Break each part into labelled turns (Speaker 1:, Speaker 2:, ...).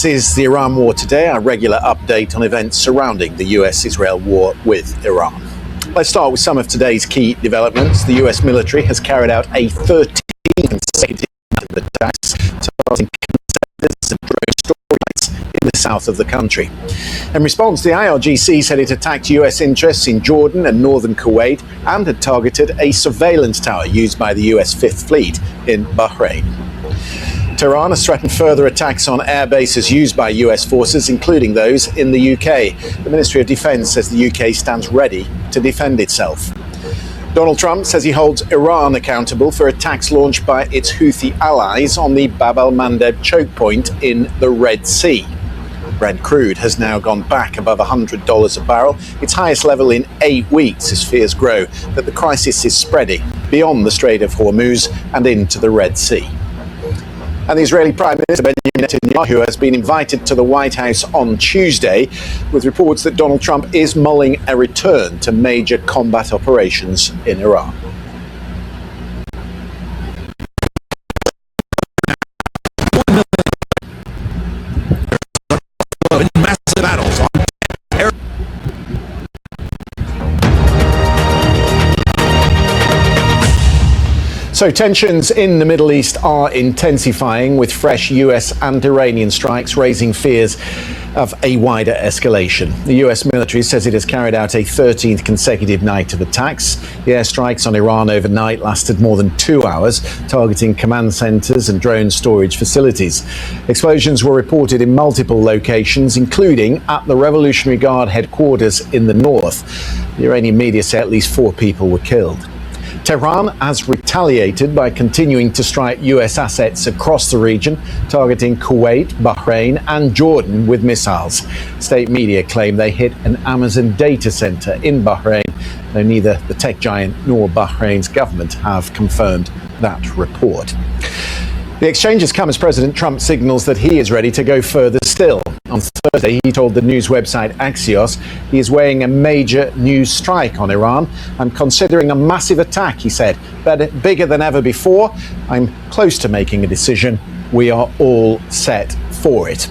Speaker 1: This is the Iran War Today, our regular update on events surrounding the US-Israel war with Iran. Let's start with some of today's key developments. The US military has carried out a 13 consecutive attacks targeting centers and drone storage in the south of the country. In response, the IRGC said it attacked US interests in Jordan and northern Kuwait and had targeted a surveillance tower used by the US Fifth Fleet in Bahrain. Tehran has threatened further attacks on air bases used by US forces, including those in the UK. The Ministry of Defence says the UK stands ready to defend itself. Donald Trump says he holds Iran accountable for attacks launched by its Houthi allies on the Bab el-Mandeb choke point in the Red Sea. Brent crude has now gone back above $100 a barrel, its highest level in 8 weeks, as fears grow that the crisis is spreading beyond the Strait of Hormuz and into the Red Sea. And the Israeli Prime Minister Benjamin Netanyahu has been invited to the White House on Tuesday, with reports that Donald Trump is mulling a return to major combat operations in Iran.
Speaker 2: Massive battles on
Speaker 1: So tensions in the Middle East are intensifying, with fresh US and Iranian strikes raising fears of a wider escalation. The US military says it has carried out a 13th consecutive night of attacks. The airstrikes on Iran overnight lasted more than 2 hours, targeting command centers and drone storage facilities. Explosions were reported in multiple locations, including at the Revolutionary Guard headquarters in the north. The Iranian media say at least 4 people were killed. Tehran has retaliated by continuing to strike US assets across the region, targeting Kuwait, Bahrain and Jordan with missiles. State media claim they hit an Amazon data center in Bahrain, though neither the tech giant nor Bahrain's government have confirmed that report. The exchange has come as President Trump signals that he is ready to go further still. On Thursday, he told the news website Axios he is weighing a major new strike on Iran. "I'm considering a massive attack," he said, "but bigger than ever before. I'm close to making a decision. We are all set for it."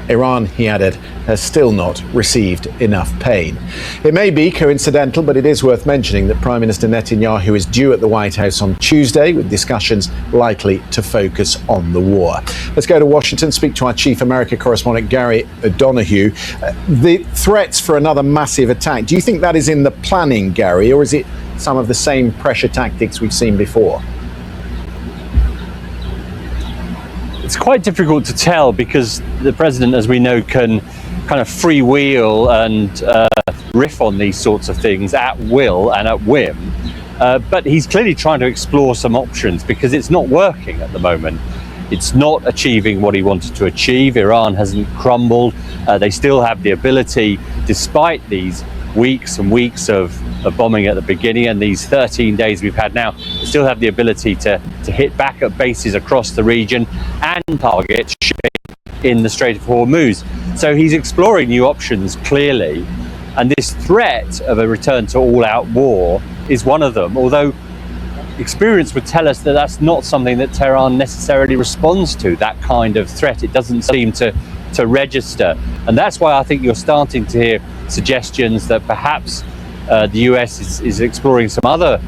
Speaker 1: Iran, he added, has still not received enough pain. It may be coincidental, but it is worth mentioning that Prime Minister Netanyahu is due at the White House on Tuesday, with discussions likely to focus on the war. Let's go to Washington, speak to our Chief America correspondent, Gary O'Donoghue. The threats for another massive attack, do you think that is in the planning, Gary, or is it some of the same pressure tactics we've seen before?
Speaker 3: It's quite difficult to tell, because the president, as we know, can kind of freewheel and riff on these sorts of things at will and at whim. But he's clearly trying to explore some options, because it's not working at the moment. It's not achieving what he wanted to achieve. Iran hasn't crumbled. They still have the ability, despite these weeks and weeks of bombing at the beginning and these 13 days we've had now, they still have the ability to hit back at bases across the region and target shipping in the Strait of Hormuz. So he's exploring new options, clearly, and this threat of a return to all-out war is one of them, although experience would tell us that that's not something that Tehran necessarily responds to, that kind of threat. It doesn't seem to register, and that's why I think you're starting to hear suggestions that perhaps the US is exploring some other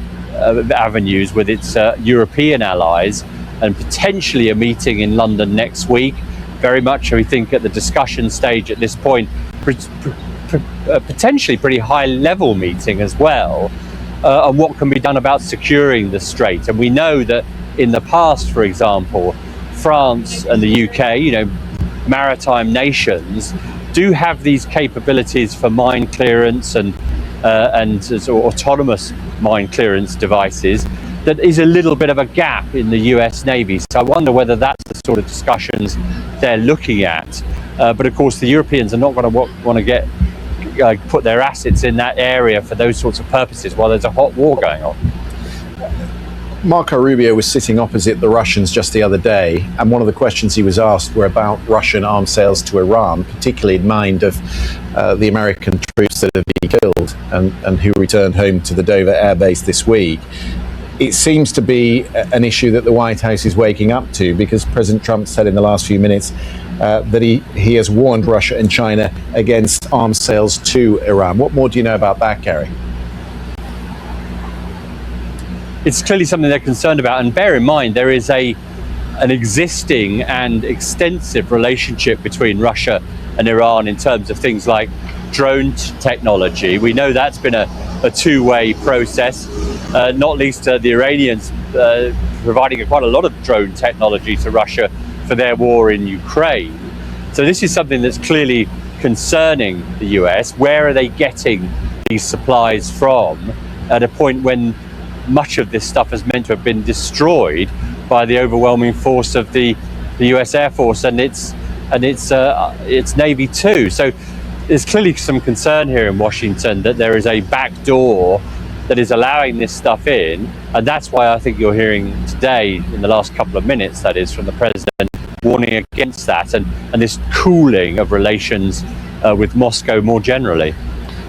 Speaker 3: avenues with its European allies, and potentially a meeting in London next week, very much, we think, at the discussion stage at this point, potentially pretty high level meeting as well, on what can be done about securing the strait. And we know that in the past, for example, France and the UK, maritime nations, do have these capabilities for mine clearance and sort of autonomous mine clearance devices. That is a little bit of a gap in the US Navy. So I wonder whether that's the sort of discussions they're looking at. But of course, the Europeans are not going to want to put their assets in that area for those sorts of purposes while there's a hot war going on.
Speaker 1: Marco Rubio was sitting opposite the Russians just the other day, and one of the questions he was asked were about Russian arms sales to Iran, particularly in mind of the American troops that have been killed and who returned home to the Dover Air Base this week. It seems to be an issue that the White House is waking up to, because President Trump said in the last few minutes that he has warned Russia and China against arms sales to Iran. What more do you know about that, Gary?
Speaker 3: It's clearly something they're concerned about, and bear in mind there is an existing and extensive relationship between Russia and Iran in terms of things like drone technology. We know that's been a two-way process, not least the Iranians providing quite a lot of drone technology to Russia for their war in Ukraine. So this is something that's clearly concerning the US. Where are they getting these supplies from at a point when much of this stuff is meant to have been destroyed by the overwhelming force of the US Air Force and its Navy too? So there's clearly some concern here in Washington that there is a back door that is allowing this stuff in, and that's why I think you're hearing today, in the last couple of minutes, that is, from the president, warning against that and this cooling of relations with Moscow more generally.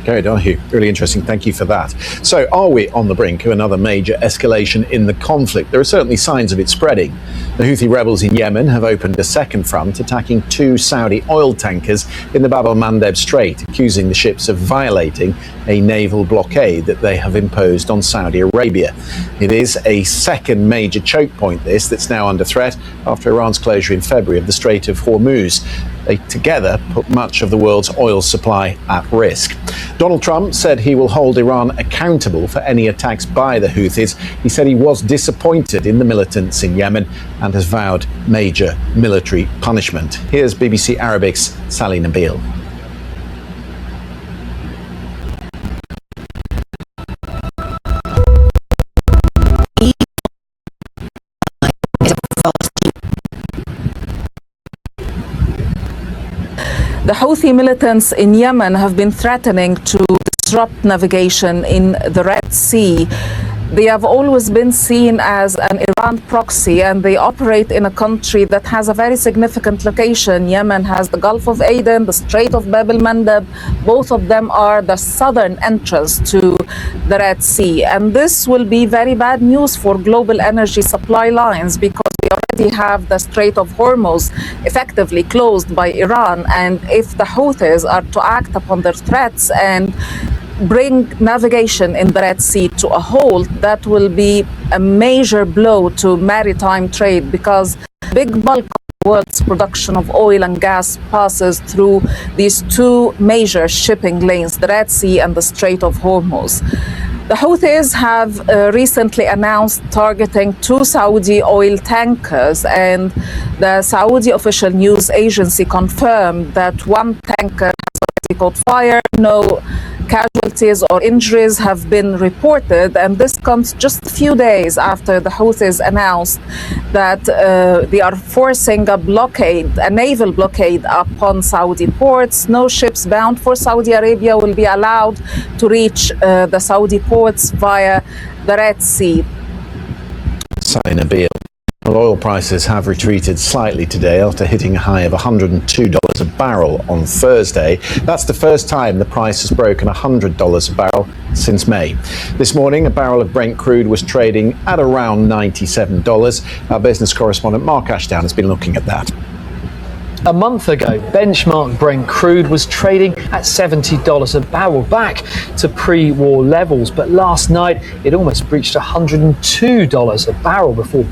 Speaker 1: Gary Donahue, really interesting. Thank you for that. So are we on the brink of another major escalation in the conflict? There are certainly signs of it spreading. The Houthi rebels in Yemen have opened a second front, attacking 2 Saudi oil tankers in the Bab el-Mandeb Strait, accusing the ships of violating a naval blockade that they have imposed on Saudi Arabia. It is a second major choke point, that's now under threat after Iran's closure in February of the Strait of Hormuz. They together put much of the world's oil supply at risk. Donald Trump said he will hold Iran accountable for any attacks by the Houthis. He said he was disappointed in the militants in Yemen and has vowed major military punishment. Here's BBC Arabic's Sally Nabil.
Speaker 4: The Houthi militants in Yemen have been threatening to disrupt navigation in the Red Sea. They have always been seen as an Iran proxy, and they operate in a country that has a very significant location. Yemen has the Gulf of Aden, the Strait of Bab el-Mandeb. Both of them are the southern entrance to the Red Sea. And this will be very bad news for global energy supply lines, because we already have the Strait of Hormuz effectively closed by Iran. And if the Houthis are to act upon their threats and bring navigation in the Red Sea to a halt, that will be a major blow to maritime trade, because big bulk of the world's production of oil and gas passes through these 2 major shipping lanes, the Red Sea and the Strait of Hormuz. The Houthis have recently announced targeting 2 Saudi oil tankers, and the Saudi official news agency confirmed that 1 tanker has already caught fire. No casualties or injuries have been reported, and this comes just a few days after the Houthis announced that they are forcing a naval blockade upon Saudi ports. No ships bound for Saudi Arabia will be allowed to reach the Saudi ports via the Red Sea.
Speaker 1: Sally Nabil. Oil prices have retreated slightly today after hitting a high of $102 a barrel on Thursday. That's the first time the price has broken $100 a barrel since May. This morning, a barrel of Brent crude was trading at around $97. Our business correspondent Mark Ashdown has been looking at that.
Speaker 5: A month ago, benchmark Brent crude was trading at $70 a barrel, back to pre-war levels. But last night, it almost breached $102 a barrel before